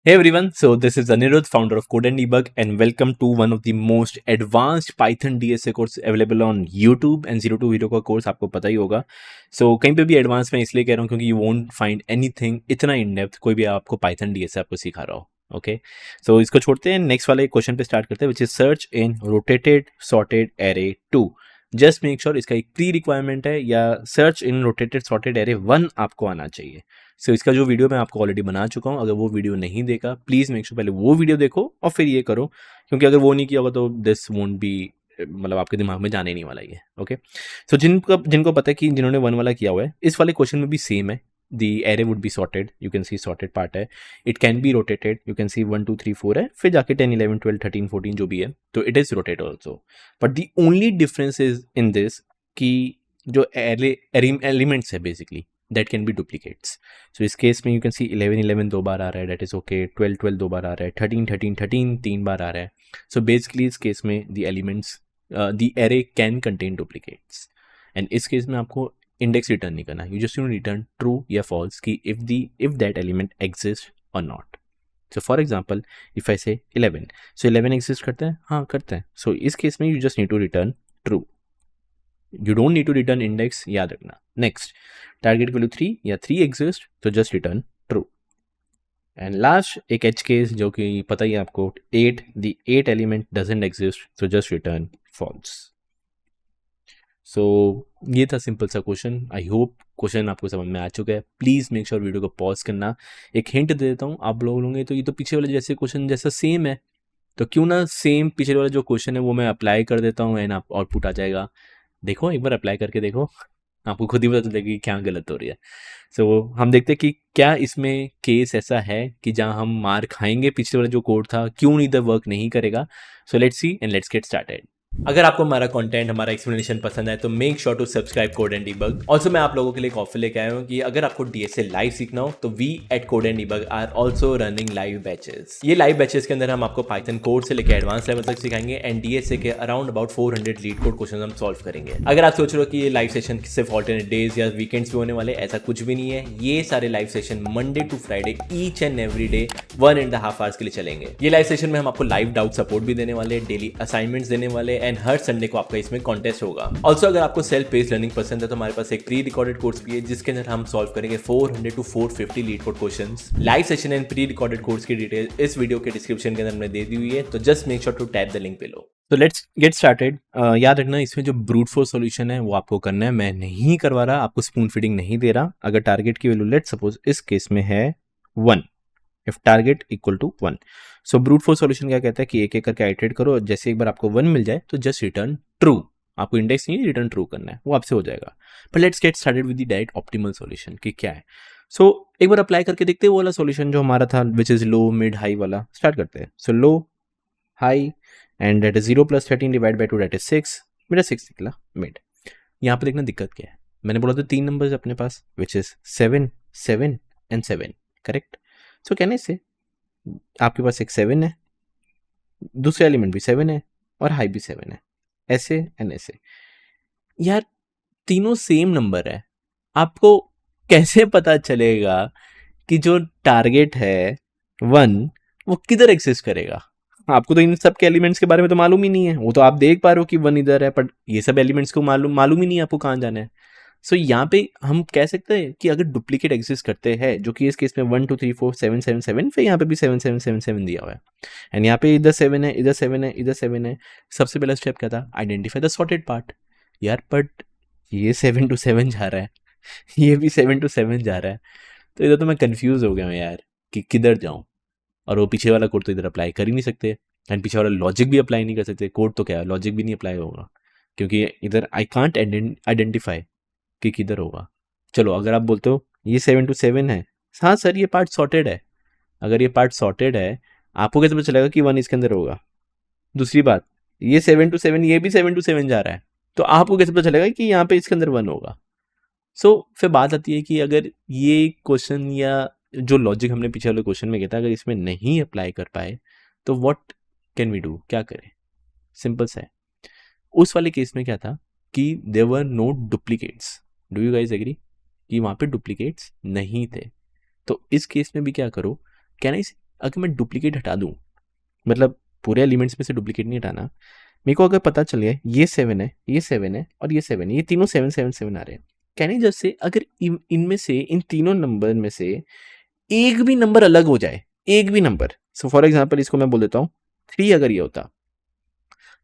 Hey everyone, so this is Anirudh, founder of Code and Debug, and welcome to one of the most advanced Python DSA course available on YouTube and Zero to Hero का course आपको पता ही होगा. So कहीं पे भी advance मैं इसलिए कह रहा हूँ क्योंकि you won't find anything इतना इन डेप्थ कोई भी आपको Python DSA आपको सिखा रहा हो. ओके सो इसको छोड़ते हैं, नेक्स्ट वाले क्वेश्चन पे स्टार्ट करते हैं, which is search in rotated sorted array 2. Just make sure इसका एक प्री रिक्वायरमेंट है या search in rotated sorted array 1 आपको आना चाहिए. सो इसका जो वीडियो मैं आपको ऑलरेडी बना चुका हूँ, अगर वो वीडियो नहीं देखा प्लीज़ मेक श्योर पहले वो वीडियो देखो और फिर ये करो, क्योंकि अगर वो नहीं किया होगा तो दिस वोंट बी, मतलब आपके दिमाग में जाने नहीं वाला ये. ओके सो जिनको पता है कि जिन्होंने 1 वाला किया हुआ है, इस वाले क्वेश्चन में भी सेम है. The array would be sorted, you can see sorted part है, it can be rotated, you can see 1 2 3 4 है, फिर जाके 10 11 12 13 14 जो भी है, तो it is rotated also. But the only difference is in this कि जो elements है basically that can be duplicates. So इस केस में you can see 11 11 दो बार आ रहा है, that is okay, 12 12 दो बार आ रहा है, 13 13 13 तीन बार आ रहा है. So basically इस केस में the elements the array can contain duplicates, and इस केस में आपको इंडेक्स रिटर्न नहीं करना, you just you return true या फॉल्स कि इफ दैट एलिमेंट एग्जिस्ट और not. So for example if I से 11, सो 11 एग्जिस्ट करता है, हाँ करता है. सो इस केस में you just need to return true, you don't need to return index, याद रखना. नेक्स्ट टारगेट वैल्यू 3 या 3 एग्जिस्ट, तो just return true. And last एक एच केस जो कि पता ही है आपको, 8 the 8 element doesn't exist, so just return false. So ये था सिंपल सा क्वेश्चन. आई होप क्वेश्चन आपको समझ में आ चुका है. प्लीज़ मेक श्योर वीडियो को पॉज करना. एक हिंट दे देता हूँ, आप लोग होंगे तो ये तो पीछे वाले जैसे क्वेश्चन जैसा सेम है, तो क्यों ना सेम पीछे वाला जो क्वेश्चन है वो मैं अप्लाई कर देता हूँ एंड आप आउटपुट आ जाएगा. देखो एक बार अप्लाई करके देखो, आपको खुद ही पता चलेगा कि क्या गलत हो रही है. सो हम देखते हैं कि क्या इसमें केस ऐसा है कि जहाँ हम मार खाएंगे, पिछले वाला जो कोड था क्यों नहीं इधर वर्क नहीं करेगा. So let's see and let's get started. अगर आपको हमारा कंटेंट, हमारा एक्सप्लेनेशन पसंद है तो make sure to subscribe code and debug. Also मैं आप लोगों के लिए एक ऑफर लेके आया हूँ कि अगर आपको डीएसए लाइव सीखना हो तो we at code and debug are also running live batches. ये लाइव बैचेस के अंदर हम आपको पाइथन कोड से लेकर एडवांस लेवल तक सिखाएंगे एंड डीएसए के around about 400 leet code question हम सॉल्व करेंगे. अगर आप सोच रहे हो कि ये लाइव सेशन सिर्फ ऑल्टरनेट डेज या वीकेंड्स पे होने वाले, ऐसा कुछ भी नहीं है. ये सारे live session Monday to Friday each and every day 1.5 hours के लिए चलेंगे. ये लाइव सेशन में हम आपको लाइव डाउट सपोर्ट भी देने वाले, डेली असाइनमेंट्स देने वाले एंड हर संडे को आपका इसमें कॉन्टेस्ट होगा. ऑल्सो अगर आपको सेल्फ बेस्ड लर्निंग पसंद है तो हमारे पास एक प्री रिकॉर्डेड कोर्स भी है जिसके अंदर हम सॉल्व करेंगे 400 to 450 LeetCode questions. Live session and pre recorded course की डिटेल इस वीडियो के डिस्क्रिप्शन के अंदर हमने दे दी हुई है, तो just make sure to tap the link below. तो लेट्स गेट स्टार्टेड. याद रखना इसमें जो ब्रूट फोर्स सॉल्यूशन है वो आपको करना है, मैं नहीं करवा रहा, आपको स्पून फीडिंग नहीं दे रहा. अगर टारगेट की वैल्यू लेट सपोज इस केस में है 1, if target equal to 1, so brute force solution क्या कहता है कि एक एक करके आइटरेट करो, जैसे एक बार आपको 1 मिल जाए तो जस्ट रिटर्न ट्रू. आपको इंडेक्स नहीं रिटर्न ट्रू करना है, वो आपसे हो जाएगा. पर let's get started with the direct optimal solution कि क्या है. सो एक बार अप्लाई करके देखते हैं वो वाला सॉल्यूशन जो हमारा था, which is low mid high वाला. स्टार्ट करते हैं. So low high and that is 0 + 13 divide by 2 that is 6. मेरा 6 निकला मिड. यहाँ पे देखना दिक्कत क्या है. मैंने बोला था 3 नंबर्स अपने पास, विच इज 7 7 एंड 7, करेक्ट. सो कहने से आपके पास एक 7 है, दूसरे एलिमेंट भी 7 है और हाई भी 7 है, ऐसे एंड ऐसे. यार तीनों सेम नंबर है, आपको कैसे पता चलेगा कि जो टारगेट है 1 वो किधर एग्जिस्ट करेगा. आपको तो इन सब के एलिमेंट्स के बारे में तो मालूम ही नहीं है, वो तो आप देख पा रहे हो कि 1 इधर है, बट ये सब एलिमेंट्स को मालूम ही नहीं है आपको कहाँ जाना है. सो यहाँ पे हम कह सकते हैं कि अगर डुप्लीकेट एग्जिस्ट करते हैं, जो कि इस केस में 1 2 3 4 7 7 7, फिर यहाँ पे भी 7 7 7 7 दिया हुआ है एंड यहाँ पे इधर 7 है, इधर 7 है, इधर 7 है. सबसे पहला स्टेप क्या था, आइडेंटिफाई द सॉर्टेड पार्ट. यार बट ये 7 to 7 जा रहा है, ये भी 7 to 7 जा रहा है, तो इधर तो मैं कंफ्यूज हो गया हूँ यार कि किधर जाऊँ. और वो पीछे वाला कोड तो इधर अप्लाई कर ही नहीं सकते एंड पीछे वाला लॉजिक भी अप्लाई नहीं कर सकते. कोड तो क्या है, लॉजिक भी नहीं अप्लाई होगा क्योंकि इधर आई कांट आइडेंटिफाई कि किधर होगा. चलो अगर आप बोलते हो ये 7 to 7 है, हाँ सर ये पार्ट सॉर्टेड है. अगर ये पार्ट सॉर्टेड है, आपको कैसे पता चलेगा कि 1 इसके अंदर होगा. दूसरी बात, ये 7 to 7, ये भी 7 to 7 जा रहा है, तो आपको कैसे पता चलेगा कि यहाँ पे इसके अंदर 1 होगा. सो फिर बात आती है कि अगर ये क्वेश्चन या जो लॉजिक हमने पीछे वाले क्वेश्चन में किया था, अगर इसमें नहीं अप्लाई कर पाए तो व्हाट कैन वी डू, क्या करें. सिंपल सा है. उस वाले केस में क्या था कि there were no duplicates. Do you guys agree कि वहाँ पे डुप्लीकेट्स नहीं थे. तो इस केस में भी क्या करो, कैन आई अगर मैं डुप्लीकेट हटा दूँ, मतलब पूरे एलिमेंट्स में से डुप्लीकेट नहीं हटाना, मेरे को अगर पता चल गया ये 7 है, ये 7 है और ये 7 है, ये तीनों 7 7 7 आ रहे हैं, कहने जैसे अगर इनमें से इन तीनों नंबर में से एक भी नंबर अलग हो जाए, एक भी नंबर, सो फॉर एग्जाम्पल इसको मैं बोल देता हूँ 3 अगर ये होता,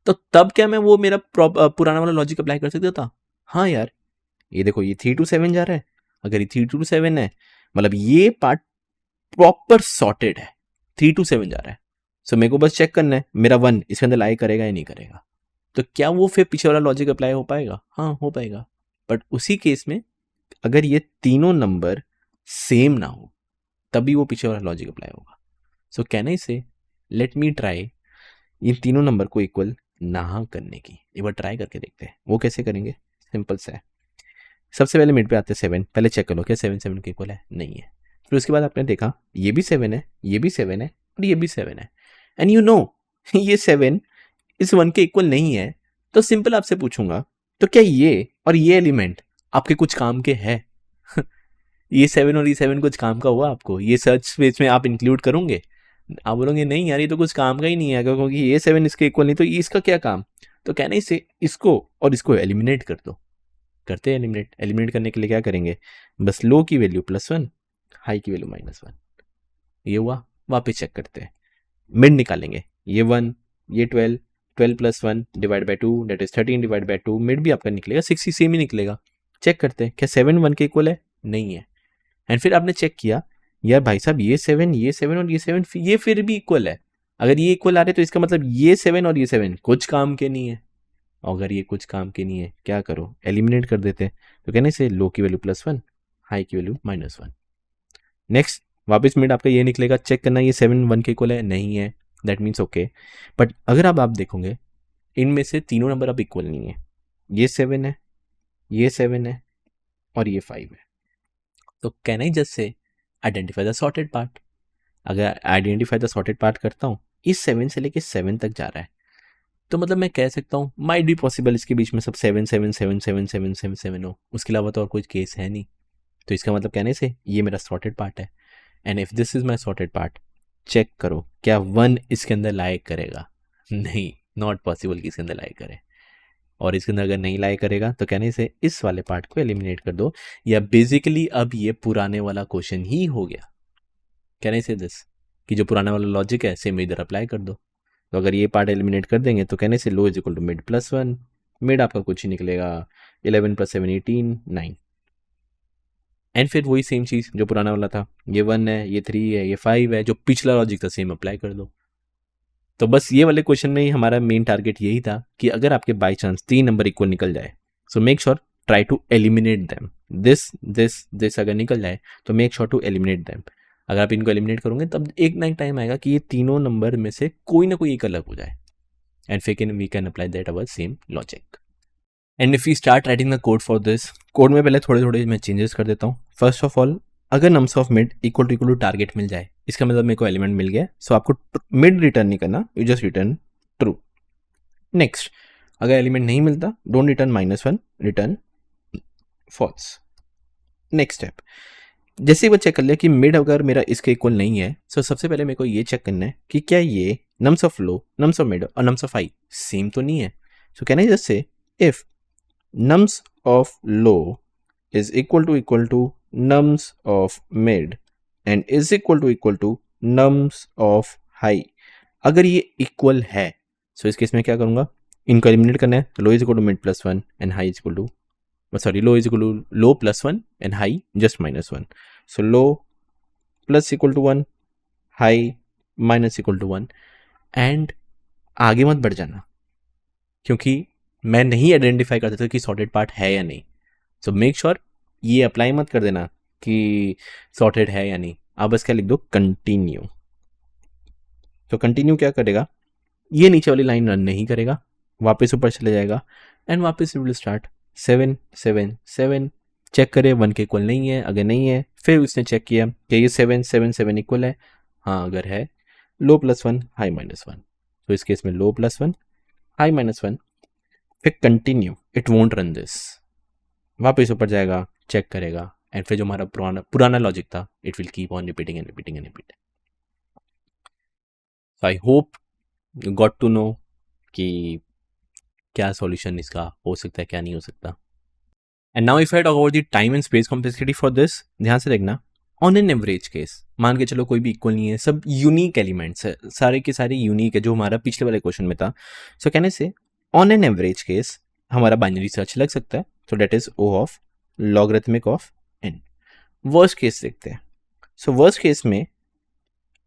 तो तब क्या मैं वो मेरा पुराना वाला लॉजिक अप्लाई कर सकता था? हाँ यार, ये देखो ये 3 to 7 जा रहा है, अगर ये 3 to 7 है मतलब ये पार्ट प्रॉपर सॉर्टेड है, 3 to 7 जा रहा है। सो मेरे को बस चेक करना है मेरा 1 इसके अंदर लाई करेगा या नहीं करेगा, तो क्या वो फिर पीछे वाला लॉजिक अप्लाई हो पाएगा? हाँ हो पाएगा। बट उसी केस में अगर ये तीनों नंबर सेम ना हो तभी वो पीछे वाला लॉजिक अप्लाई होगा। सो कैन आई से लेट मी ट्राई इन तीनों नंबर को इक्वल ना करने की, एक बार ट्राई करके देखते हैं। वो कैसे करेंगे? सिंपल सा है, सबसे पहले मिड पे आते हैं 7, पहले चेक कर लो क्या 7 7 के इक्वल है, नहीं है। फिर उसके बाद आपने देखा ये भी 7 है, ये भी 7 है और ये भी 7 है, एंड यू नो ये 7 इस 1 के इक्वल नहीं है, तो सिंपल आपसे पूछूंगा तो क्या ये और ये एलिमेंट आपके कुछ काम के है? ये 7 और ये 7 कुछ काम का हुआ आपको? ये सर्च स्पेस में आप इंक्लूड करोगे? आप बोलोगे नहीं यार ये तो कुछ काम का ही नहीं है, क्योंकि ये 7 इसके इक्वल नहीं, तो ये इसका क्या काम? तो कहने से इसको और इसको एलिमिनेट कर दो। करते हैं एलिमिनेट। एलिमिनेट करने के लिए क्या करेंगे? बस लो की वैल्यू +1, हाई की वैल्यू -1, ये हुआ। वापस चेक करते हैं, मिड निकालेंगे, ये 1, ये 12, 12 + 1 divide by 2 that is 13 divide by 2, mid भी आपका निकलेगा 60 सेम ही निकलेगा। चेक करते हैं क्या 7 1 के इक्वल है? नहीं है। एंड फिर आपने चेक किया यार भाई साहब ये 7 और ये 7 ये फिर भी इक्वल है। अगर ये इक्वल आ रहे तो इसका मतलब ये 7 और ये 7 कुछ काम के नहीं है। अगर ये कुछ काम के नहीं है क्या करो? एलिमिनेट कर देते हैं। तो कहने से लो की वैल्यू +1, हाई की वैल्यू -1। नेक्स्ट वापस मिड आपका ये निकलेगा, चेक करना ये 7 1 के इक्वल है, नहीं है, दैट मीन्स ओके। बट अगर आप देखोगे इनमें से तीनों नंबर अब इक्वल नहीं है, ये 7 है, ये 7 है और ये 5 है। तो can I just say identify the sorted part? अगर आइडेंटिफाई द सॉर्टेड पार्ट करता हूँ, इस 7 से लेके 7 तक जा रहा है, तो मतलब मैं कह सकता हूँ माइट बी पॉसिबल इसके बीच में सब 7 7 7 7 7 7 7 हो, उसके अलावा तो और कोई केस है नहीं। तो इसका मतलब कहने से ये मेरा सॉर्टेड पार्ट है। And if this is my sorted part, check करो क्या 1 इसके अंदर लाइक करेगा? नहीं, नॉट पॉसिबल कि इसके अंदर लाइक करे। और इसके अंदर अगर नहीं लाइक करेगा तो कहने से इस वाले पार्ट को एलिमिनेट कर दो, या बेसिकली अब ये पुराने वाला क्वेश्चन ही हो गया। कहने से दिस कि जो पुराना वाला लॉजिक है सेम इधर अप्लाई कर दो। तो अगर ये पार्ट एलिमिनेट कर देंगे तो कहने से low is equal to mid +1, mid आपका कुछ ही निकलेगा 11 + 7 18 9। एंड फिर वही सेम चीज़ जो पुराना वाला था, ये 1 है, ये 3 है, ये 5 है, जो पिछला लॉजिक था सेम अप्लाई कर दो। तो बस ये वाले क्वेश्चन में ही हमारा मेन टारगेट यही था कि अगर आपके बाई चांस 3 नंबर इक्वल निकल जाए, so make sure try to eliminate them. This अगर निकल जाए तो make sure to eliminate them. अगर आप इनको एलिमिनेट करोगे तब एक ना एक टाइम आएगा कि ये तीनों नंबर में से कोई ना कोई एक अलग हो जाए, एंड फिर we can apply that our same logic. And if you start writing the code for this, code में पहले थोड़े थोड़े मैं चेंजेस कर देता हूँ। फर्स्ट ऑफ ऑल, अगर nums of mid equal to target मिल जाए, इसका मतलब मेरे को एलिमेंट मिल गया, सो आपको मिड रिटर्न नहीं करना, you just return true. Next, अगर एलिमेंट नहीं मिलता don't return -1, return false. Next step, जैसे ही वो चेक कर लिया कि मिड अगर मेरा इसके इक्वल नहीं है, सो सबसे पहले मेरे को ये चेक करना है कि क्या ये nums of low, nums of mid और नम्स ऑफ हाई सेम तो नहीं है। So can I just say if nums of low is equal to nums of mid and is equal to nums of high, अगर ये equal है सो इस case में क्या करूंगा, इनको एलिमिनेट करना है। तो low is equal to mid +1 and high is equal to, sorry, low is equal to low +1 and high just -1। So low plus equal to 1, high minus equal to 1। And आगे मत बढ़ जाना क्योंकि मैं नहीं आइडेंटिफाई कर सकता कि सॉर्टेड पार्ट है या नहीं। सो मेक श्योर ये अप्लाई मत कर देना कि सॉर्टेड है या नहीं, आप बस क्या लिख दो, कंटिन्यू। तो कंटिन्यू क्या करेगा, ये नीचे वाली लाइन रन नहीं करेगा, वापस ऊपर चले जाएगा एंड वापस विल स्टार्ट 7 7 7। चेक करे 1 के इक्वल नहीं है, अगर नहीं है फिर उसने चेक किया कि ये 7 7 7 इक्वल है, हाँ अगर है, लो +1 हाई -1। तो इस केस में लो +1 हाई -1, फिर continue, it won't run this, वापस ऊपर जाएगा, चेक करेगा एंड फिर जो हमारा पुराना लॉजिक था it will keep on repeating and repeating and repeating. I hope you got to know कि क्या सॉल्यूशन इसका हो सकता है, क्या नहीं हो सकता। And now if I talk about the time and space complexity for this, ध्यान से देखना। ऑन एन एवरेज केस, मान के चलो कोई भी इक्वल नहीं है, सब यूनिक एलिमेंट्स है, सारे के सारे यूनिक है, जो हमारा पिछले वाले क्वेश्चन में था। सो कहने से ऑन एन एवरेज केस हमारा बाइनरी सर्च लग सकता है, so that is O of logarithmic of n. Worst case देखते हैं। सो वर्स्ट केस में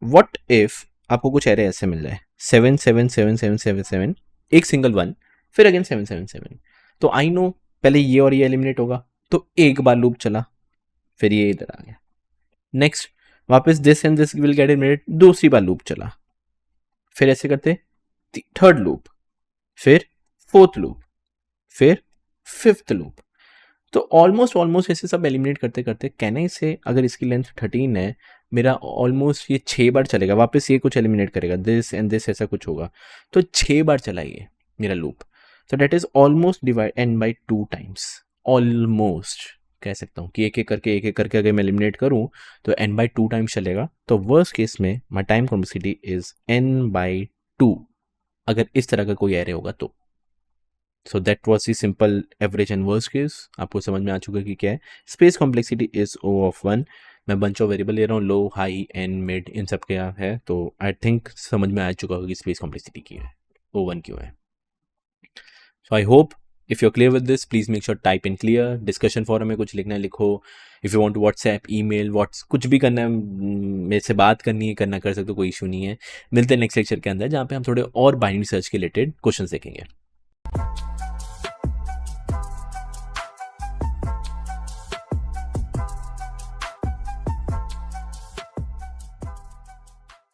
व्हाट इफ आपको कुछ एरे ऐसे मिल जाए 7 7 7 7 7 7, एक सिंगल वन, फिर अगेन 7 7 7, तो आई नो पहले ये और ये एलिमिनेट होगा, तो एक बार लूप चला, फिर ये इधर आ गया। नेक्स्ट वापस this and this will get eliminated, दूसरी बार लूप चला, फिर ऐसे करते थर्ड लूप, फिर फोर्थ लूप, फिर फिफ्थ लूप। तो ऑलमोस्ट ऐसे सब एलिमिनेट करते करते कहने से अगर इसकी लेंथ 13 है, मेरा ऑलमोस्ट ये 6 बार चलेगा, वापस ये कुछ एलिमिनेट करेगा, दिस एंड दिस ऐसा कुछ होगा, तो 6 बार चला ये मेरा loop. So that is almost divide n by 2 times. Almost कह सकता हूँ कि एक एक करके अगर मैं एलिमिनेट करूँ तो n बाई 2 टाइम्स चलेगा। तो वर्स्ट केस में my time complexity is n by 2, अगर इस तरह का कोई एरे होगा तो। So that was the simple average and worst case. आपको समझ में आ चुका कि क्या है। Space complexity is O of 1। मैं बंच ऑफ वेरिएबल ले रहा हूँ, लो हाई एंड मिड इन सब क्या है, तो आई थिंक समझ में आ चुका होगा कि स्पेस कॉम्प्लेक्सिटी की है, O1 क्यों है। So I hope if you are clear with this, please make sure type in clear. Discussion forum में कुछ लिखना है लिखो। If you want to WhatsApp, email, what's कुछ भी करना है, मेरे से बात करनी है, करना कर सकते हो, कोई इशू नहीं है। मिलते हैं नेक्स्ट लेक्चर के अंदर, जहाँ पे हम थोड़े और बाइनरी सर्च के रिलेटेड क्वेश्चन देखेंगे।